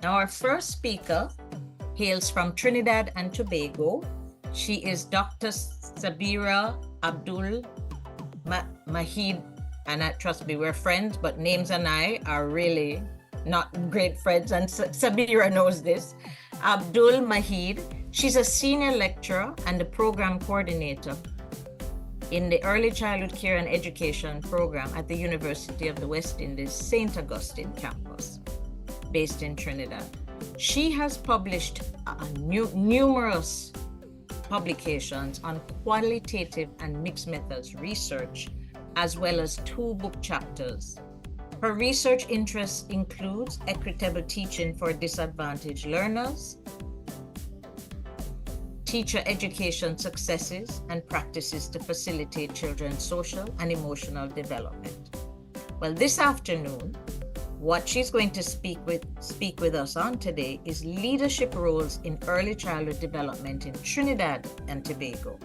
Our first speaker hails from Trinidad and Tobago. She is Dr. Sabeerah Abdul-Majied, and trust me, we're friends, but names and I are really not great friends, and Sabeerah knows this. Abdul-Majied, she's a senior lecturer and the program coordinator in the Early Childhood Care and Education program at the University of the West Indies St. Augustine campus, based in Trinidad. She has published numerous publications on qualitative and mixed methods research, as well as 2 book chapters. Her research interests includes equitable teaching for disadvantaged learners, teacher education successes and practices to facilitate children's social and emotional development. Well, this afternoon, what she's going to speak with us on today is leadership roles in early childhood development in Trinidad and Tobago.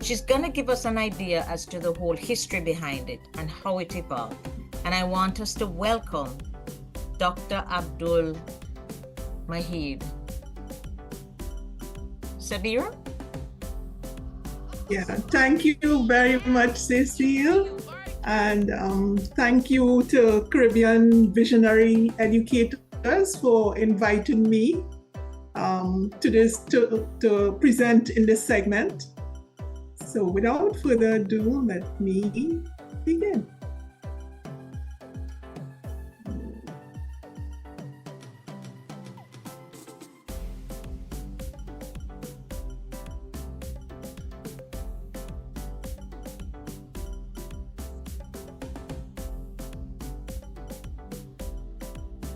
She's going to give us an idea as to the whole history behind it and how it evolved. And I want us to welcome Dr. Abdul-Majied. Sabeerah? Yeah, thank you very much, Cecile. And thank you to Caribbean Visionary Educators for inviting me to present in this segment. So without further ado, let me begin.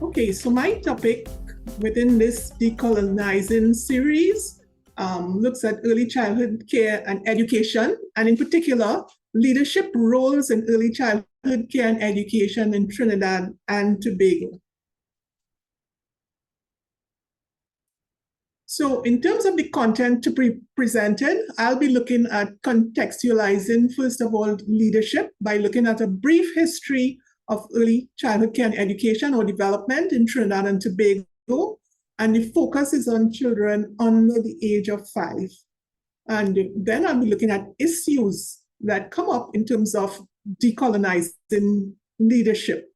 Okay, so my topic within this Decolonizing series looks at early childhood care and education, and in particular, leadership roles in early childhood care and education in Trinidad and Tobago. So in terms of the content to be presented, I'll be looking at contextualizing, first of all, leadership by looking at a brief history of early childhood care and education or development in Trinidad and Tobago. And the focus is on children under the age of 5. And then I'll be looking at issues that come up in terms of decolonizing leadership.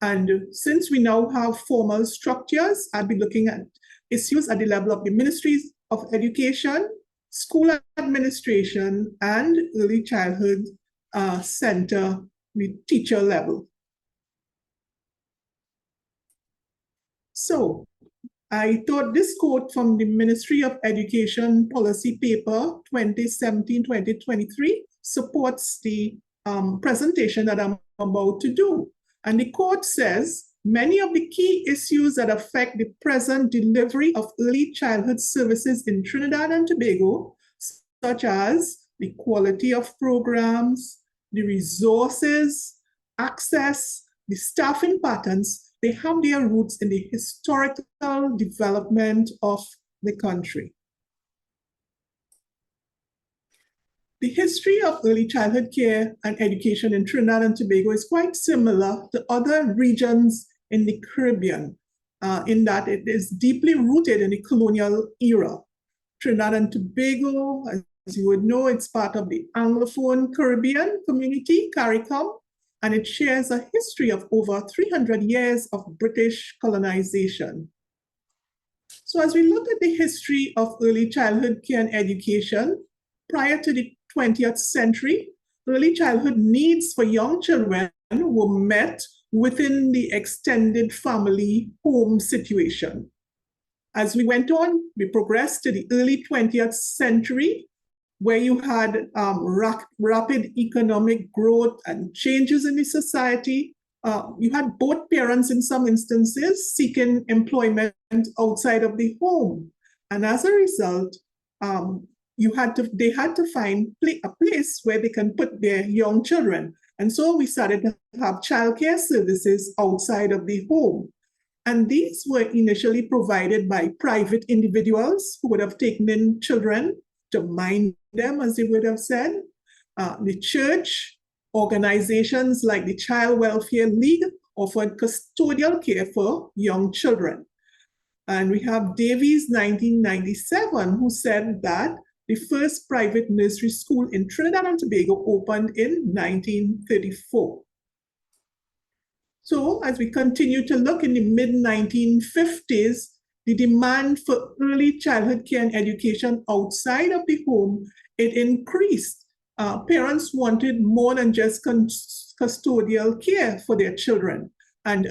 And since we now have formal structures, I'll be looking at issues at the level of the ministries of education, school administration, and early childhood center, the teacher level. So I thought this quote from the Ministry of Education Policy Paper 2017-2023 supports the presentation that I'm about to do. And the quote says, many of the key issues that affect the present delivery of early childhood services in Trinidad and Tobago, such as the quality of programs, the resources, access, the staffing patterns, they have their roots in the historical development of the country. The history of early childhood care and education in Trinidad and Tobago is quite similar to other regions in the Caribbean, in that it is deeply rooted in the colonial era. Trinidad and Tobago, as you would know, it's part of the Anglophone Caribbean community, CARICOM, and it shares a history of over 300 years of British colonization. So as we look at the history of early childhood care and education, prior to the 20th century, early childhood needs for young children were met within the extended family home situation. As we went on, we progressed to the early 20th century, where you had rapid economic growth and changes in the society. You had both parents in some instances seeking employment outside of the home. And as a result, they had to find a place where they can put their young children. And so we started to have childcare services outside of the home. And these were initially provided by private individuals who would have taken in children to mind them, as they would have said. The church, organizations like the Child Welfare League offered custodial care for young children. And we have Davies, 1997, who said that the first private nursery school in Trinidad and Tobago opened in 1934. So as we continue to look in the mid-1950s, the demand for early childhood care and education outside of the home, it increased. Parents wanted more than just custodial care for their children. And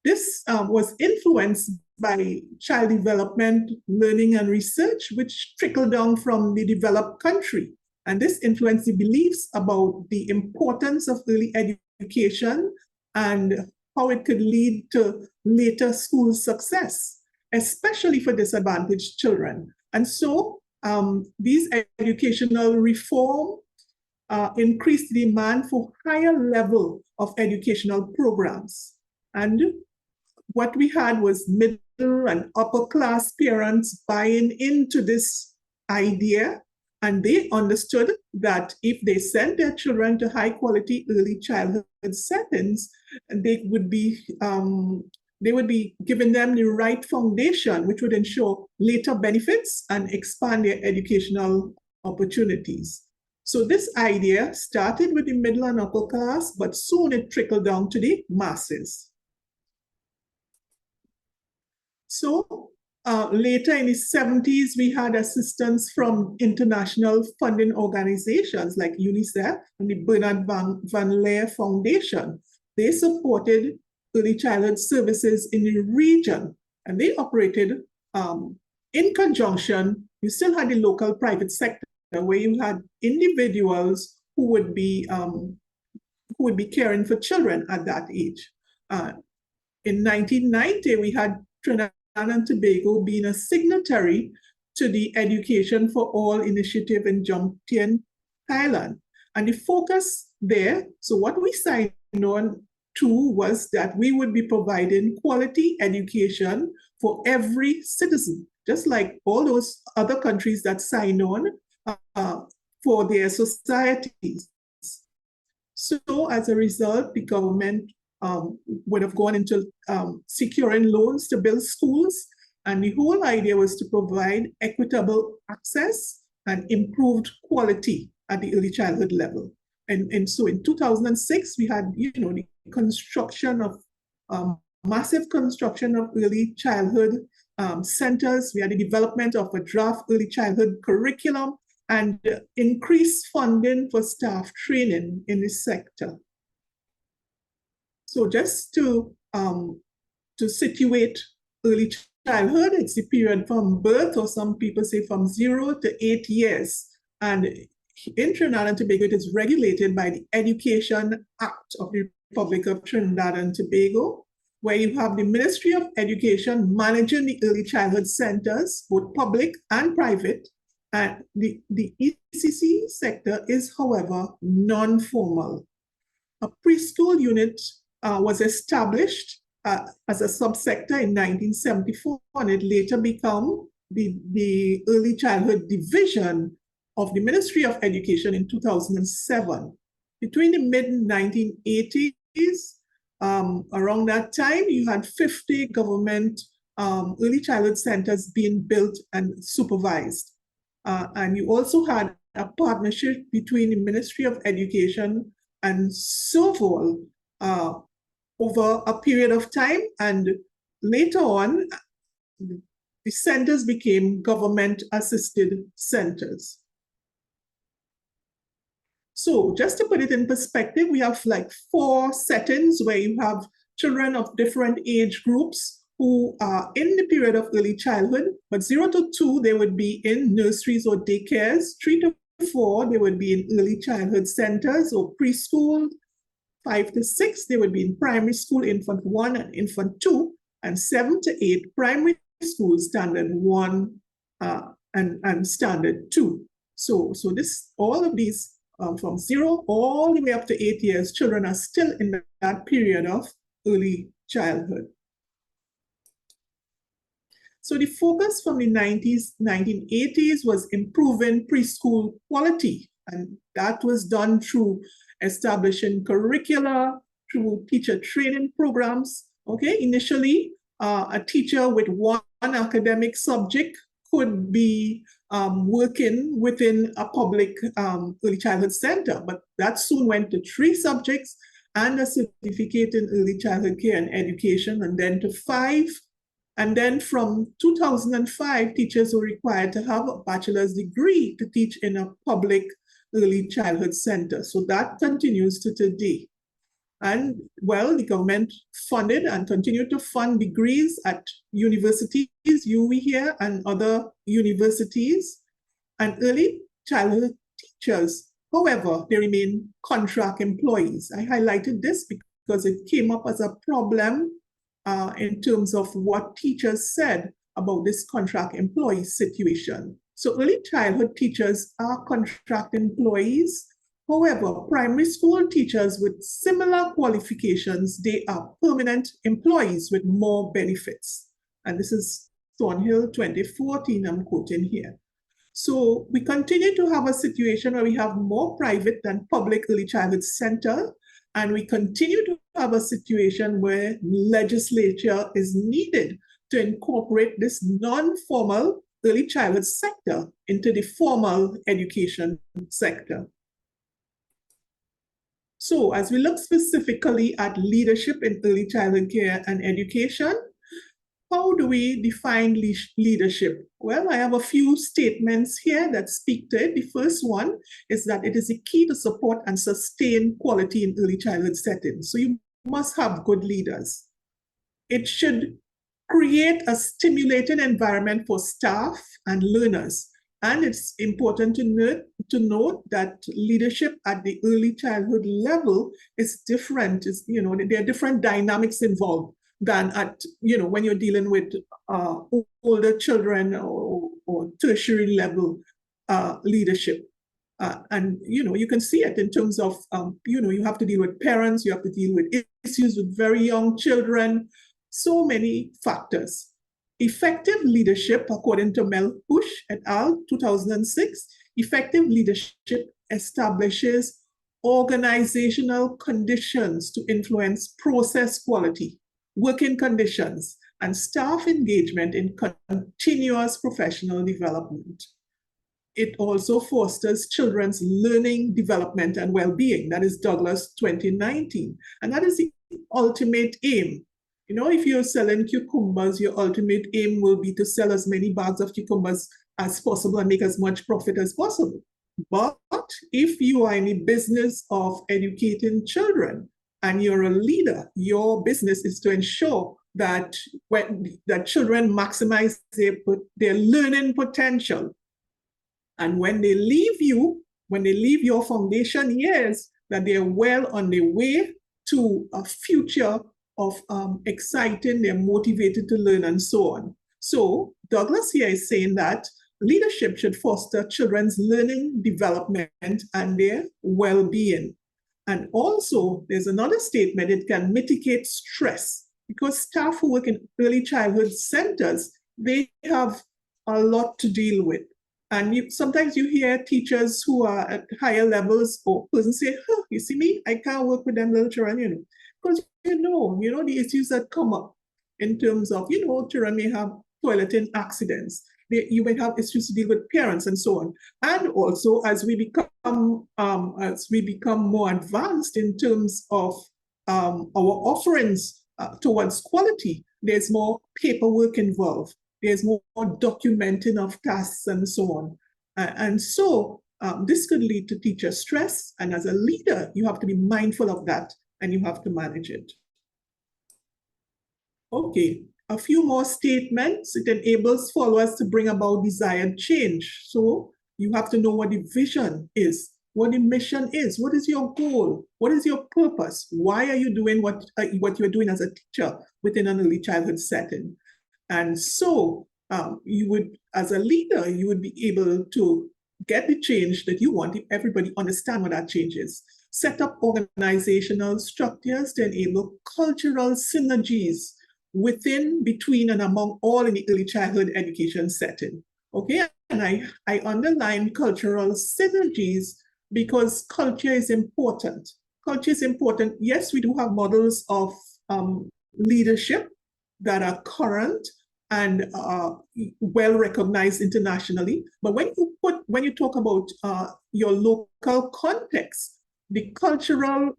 this was influenced by child development, learning, and research, which trickled down from the developed country. And this influenced the beliefs about the importance of early education and how it could lead to later school success, especially for disadvantaged children. And so these educational reform increased the demand for higher level of educational programs. And what we had was middle and upper class parents buying into this idea, and they understood that if they sent their children to high quality early childhood settings, they would be giving them the right foundation, which would ensure later benefits and expand their educational opportunities. So this idea started with the middle and upper class, but soon it trickled down to the masses. So later in the 70s, we had assistance from international funding organizations like UNICEF and the Bernard Van Leer Foundation. They supported early childhood services in the region, and they operated in conjunction. You still had the local private sector where you had individuals who would be caring for children at that age. In 1990, we had Trinidad and Tobago being a signatory to the Education for All initiative in Jomtien, Thailand. And the focus there, so what we signed on to was that we would be providing quality education for every citizen, just like all those other countries that signed on for their societies. So as a result, the government would have gone into securing loans to build schools. And the whole idea was to provide equitable access and improved quality at the early childhood level. And so in 2006, we had, the construction of massive construction of early childhood centers. We had the development of a draft early childhood curriculum and increased funding for staff training in this sector. So just to situate early childhood, it's the period from birth, or some people say from 0 to 8 years. And in Trinidad and Tobago, it is regulated by the Education Act of the Republic of Trinidad and Tobago, where you have the Ministry of Education managing the early childhood centers, both public and private. And the ECCE sector is, however, non-formal. A preschool unit was established as a subsector in 1974, and it later became the early childhood division of the Ministry of Education in 2007. Between the mid-1980s, around that time, you had 50 government early childhood centers being built and supervised. And you also had a partnership between the Ministry of Education and SOVOL over a period of time, and later on, the centers became government-assisted centers. So just to put it in perspective, we have like 4 settings where you have children of different age groups who are in the period of early childhood, but 0 to 2, they would be in nurseries or daycares. 3 to 4, they would be in early childhood centers or preschool. 5 to 6, they would be in primary school, infant 1 and infant 2, and 7 to 8, primary school, standard 1 and standard 2. So all of these from 0 all the way up to 8 years, children are still in that period of early childhood. So the focus from the 1980s was improving preschool quality, and that was done through establishing curricula, through teacher training programs. Okay, initially, a teacher with one academic subject could be working within a public early childhood center, but that soon went to 3 subjects and a certificate in early childhood care and education, and then to 5. And then from 2005, teachers were required to have a bachelor's degree to teach in a public early childhood center. So that continues to today. And well, the government funded and continued to fund degrees at universities, UWI here and other universities, and early childhood teachers. However, they remain contract employees. I highlighted this because it came up as a problem in terms of what teachers said about this contract employee situation. So early childhood teachers are contract employees. However, primary school teachers with similar qualifications, they are permanent employees with more benefits. And this is Thornhill 2014, I'm quoting here. So we continue to have a situation where we have more private than public early childhood center, and we continue to have a situation where legislature is needed to incorporate this non-formal early childhood sector into the formal education sector. So as we look specifically at leadership in early childhood care and education, how do we define leadership? Well, I have a few statements here that speak to it. The first one is that it is a key to support and sustain quality in early childhood settings. So you must have good leaders. It should create a stimulating environment for staff and learners. And it's important to note that leadership at the early childhood level is different. There are different dynamics involved than at, when you're dealing with older children or tertiary level leadership. And, you can see it in terms of, you have to deal with parents, you have to deal with issues with very young children, so many factors. Effective leadership, according to Melhush et al., 2006, effective leadership establishes organizational conditions to influence process quality, working conditions, and staff engagement in continuous professional development. It also fosters children's learning, development, and well-being. That is Douglas 2019. And that is the ultimate aim. If you're selling cucumbers, your ultimate aim will be to sell as many bags of cucumbers as possible and make as much profit as possible. But if you are in the business of educating children and you're a leader, your business is to ensure that children maximize their learning potential. And when they leave your foundation years, that they're well on their way to a future of exciting, they're motivated to learn and so on. So Douglas here is saying that leadership should foster children's learning, development, and their well-being. And also, there's another statement, it can mitigate stress, because staff who work in early childhood centers, they have a lot to deal with. And sometimes you hear teachers who are at higher levels or persons say, you see me, I can't work with them little children, because the issues that come up in terms of, children may have toileting accidents. You may have issues to deal with parents and so on. And also, as we become more advanced in terms of our offerings towards quality, there's more paperwork involved. There's more documenting of tasks and so on. And so this could lead to teacher stress. And as a leader, you have to be mindful of that and you have to manage it. Okay, a few more statements. It enables followers to bring about desired change. So you have to know what the vision is, what the mission is, what is your goal, what is your purpose, why are you doing what you're doing as a teacher within an early childhood setting. And so you would, as a leader, you would be able to get the change that you want if everybody understand what that change is. Set up organizational structures to enable cultural synergies within, between, and among all in the early childhood education setting. Okay, and I underline cultural synergies because culture is important. Culture is important. Yes, we do have models of leadership, that are current and well recognized internationally. But when you talk about your local context, the cultural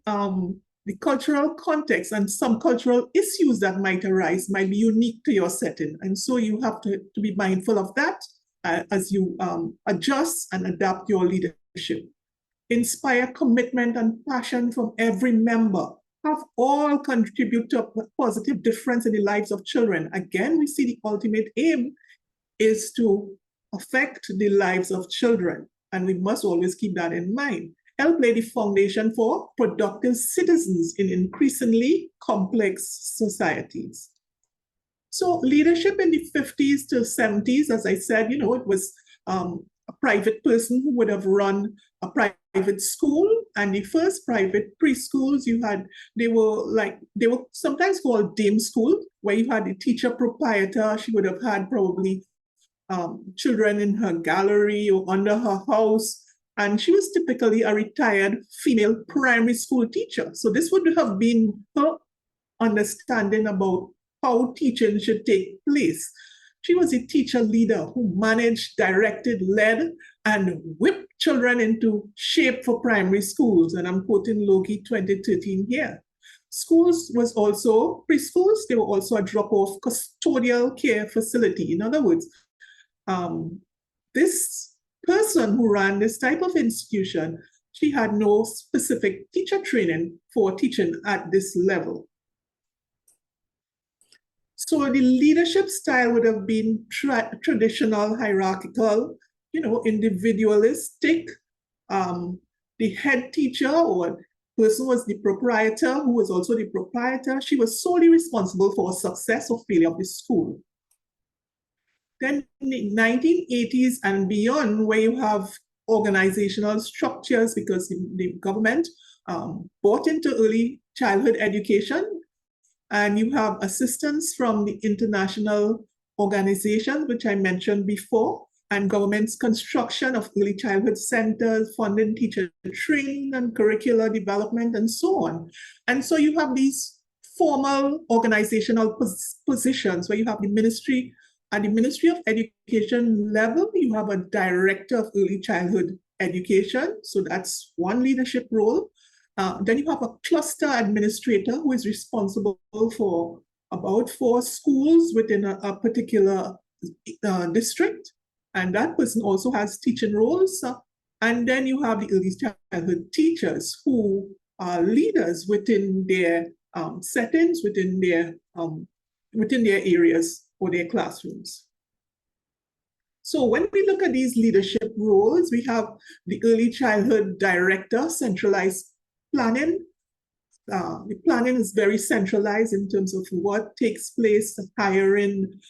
context and some cultural issues that might arise might be unique to your setting. And so you have to be mindful of that as you adjust and adapt your leadership. Inspire commitment and passion from every member. Have all contribute to a positive difference in the lives of children. Again, we see the ultimate aim is to affect the lives of children, and we must always keep that in mind. Help lay the foundation for productive citizens in increasingly complex societies. So leadership in the 50s to 70s, as I said, it was a private person who would have run a private school, and the first private preschools they were sometimes called dame school, where you had the teacher proprietor. She would have had probably children in her gallery or under her house, and she was typically a retired female primary school teacher. So this would have been her understanding about how teaching should take place. She was a teacher leader who managed, directed, led, and whipped children into shape for primary schools. And I'm quoting Logie 2013 here. Schools was also preschools. They were also a drop-off custodial care facility. In other words, this person who ran this type of institution, she had no specific teacher training for teaching at this level. So the leadership style would have been traditional, hierarchical, individualistic. The head teacher or person was the proprietor, who was also the proprietor. She was solely responsible for success or failure of the school. Then in the 1980s and beyond, where you have organizational structures because the government bought into early childhood education, and you have assistance from the international organizations, which I mentioned before, and government's construction of early childhood centers, funding teacher training and curricular development, and so on. And so you have these formal organizational positions where you have the ministry. At the Ministry of Education level, you have a director of early childhood education. So that's one leadership role. Then you have a cluster administrator who is responsible for about 4 schools within a particular district. And that person also has teaching roles. And then you have the early childhood teachers who are leaders within their settings, within their areas or their classrooms. So when we look at these leadership roles, we have the early childhood director, centralized planning. The planning is very centralized in terms of what takes place, hiring,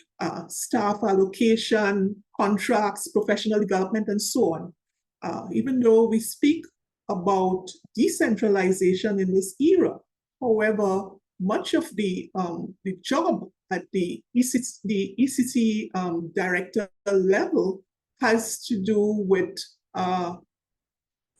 staff allocation, contracts, professional development, and so on. Even though we speak about decentralization in this era, however, much of the job at the ECCE director level has to do with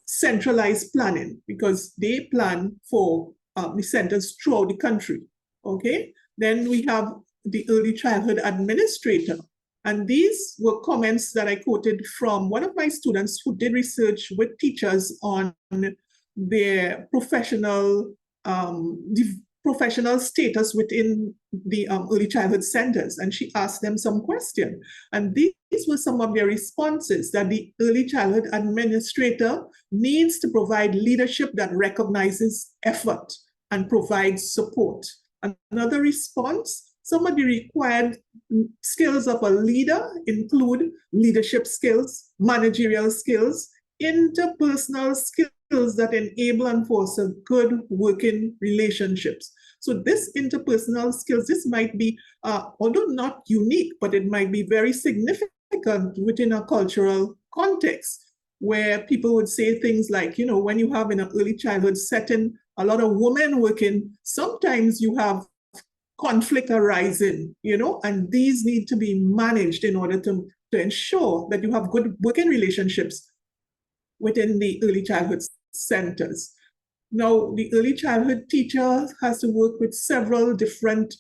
centralized planning, because they plan for the centers throughout the country, okay? Then we have the early childhood administrator. And these were comments that I quoted from one of my students who did research with teachers on their professional status within the early childhood centers. And she asked them some questions. And these were some of their responses, that the early childhood administrator needs to provide leadership that recognizes effort and provides support. Another response, some of the required skills of a leader include leadership skills, managerial skills, interpersonal skills that enable and foster good working relationships. So this interpersonal skills, this might be, although not unique, but it might be very significant within a cultural context, where people would say things like, when you have in an early childhood setting, a lot of women working, sometimes you have conflict arising, and these need to be managed in order to ensure that you have good working relationships within the early childhood centers. Now, the early childhood teacher has to work with several different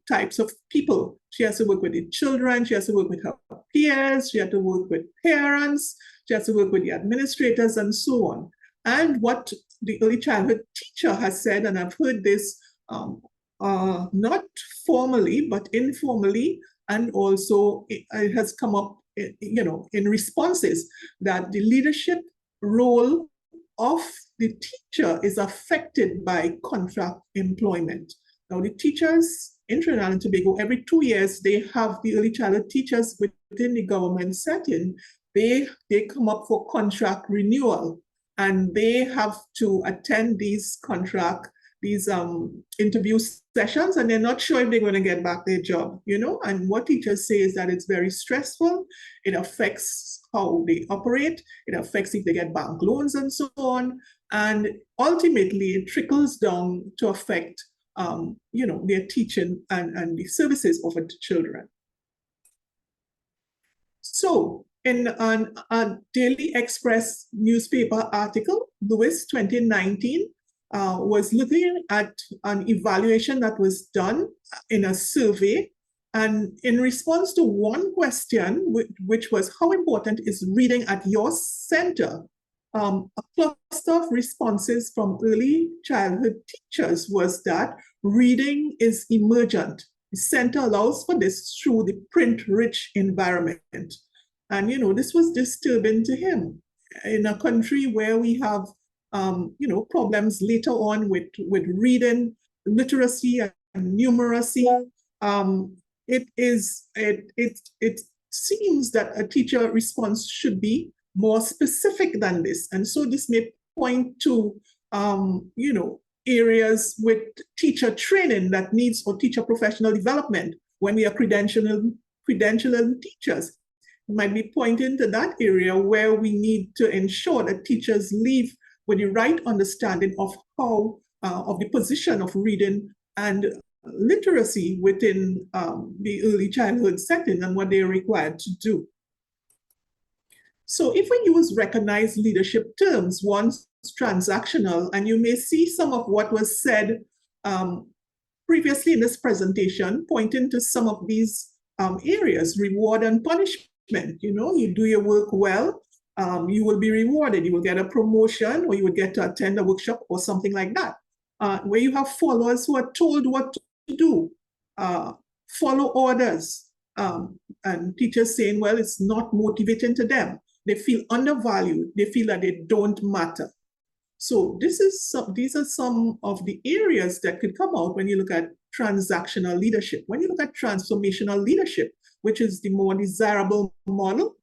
types of people. She has to work with the children, she has to work with her peers, she has to work with parents, she has to work with the administrators, and so on. And what the early childhood teacher has said, and I've heard this not formally, but informally, and also it has come up, in responses, that the leadership role of the teacher is affected by contract employment. Now, the teachers in Trinidad and Tobago, every 2 years, they have the early childhood teachers within the government setting. They come up for contract renewal, and they have to attend these interview sessions, and they're not sure if they're going to get back their job, and what teachers say is that it's very stressful. It affects how they operate. It affects if they get bank loans and so on. And ultimately, it trickles down to affect, their teaching and the services offered to children. So in a Daily Express newspaper article, Lewis 2019, was looking at an evaluation that was done in a survey. And in response to one question, which was, how important is reading at your center? A cluster of responses from early childhood teachers was that reading is emergent. The center allows for this through the print-rich environment. And, this was disturbing to him. In a country where we have problems later on with reading, literacy, and numeracy, it seems that a teacher response should be more specific than this. And so this may point to, areas with teacher training that needs, or teacher professional development when we are credentialing teachers. It might be pointing to that area where we need to ensure that teachers leave with the right understanding of how, of the position of reading and literacy within the early childhood setting and what they're required to do. So if we use recognized leadership terms, one's transactional, and you may see some of what was said previously in this presentation, pointing to some of these areas, reward and punishment. You do your work well, you will be rewarded. You will get a promotion, or you will get to attend a workshop or something like that. Where you have followers who are told what to do, follow orders, and teachers saying, well, it's not motivating to them. They feel undervalued. They feel that they don't matter. So these are some of the areas that could come out when you look at transactional leadership. When you look at transformational leadership, which is the more desirable model,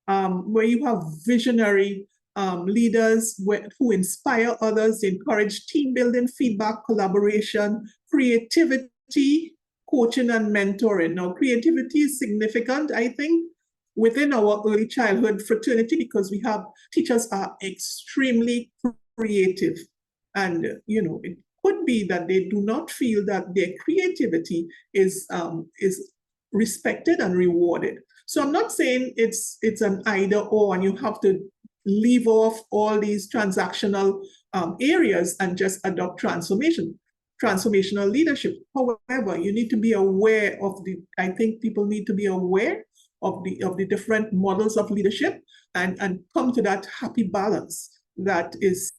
where you have visionary leaders who inspire others, encourage team building, feedback, collaboration, creativity, coaching, and mentoring. Now, creativity is significant, I think, within our early childhood fraternity, because we have teachers are extremely creative. And, it could be that they do not feel that their creativity is respected and rewarded. So I'm not saying it's an either or, and you have to leave off all these transactional areas and just adopt transformational leadership. However, you need to be aware of I think people need to be aware of the different models of leadership and come to that happy balance that is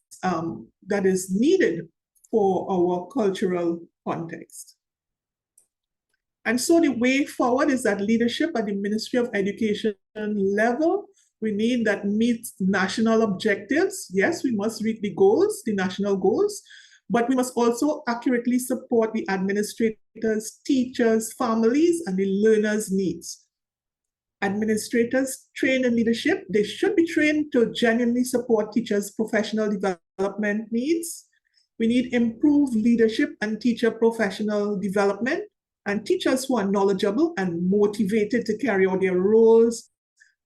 needed for our cultural context. And so the way forward is that leadership at the Ministry of Education level, we need that meets national objectives. Yes, we must reach the goals, the national goals, but we must also accurately support the administrators, teachers, families, and the learners' needs. Administrators trained in leadership, they should be trained to genuinely support teachers' professional development needs. We need improved leadership and teacher professional development, and teachers who are knowledgeable and motivated to carry out their roles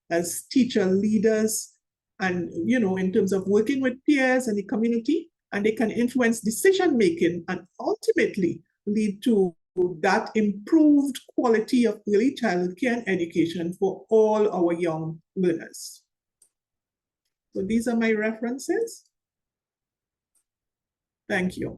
as teacher leaders and, in terms of working with peers and the community, and they can influence decision-making and ultimately lead to that improved quality of early childhood care and education for all our young learners. So these are my references. Thank you.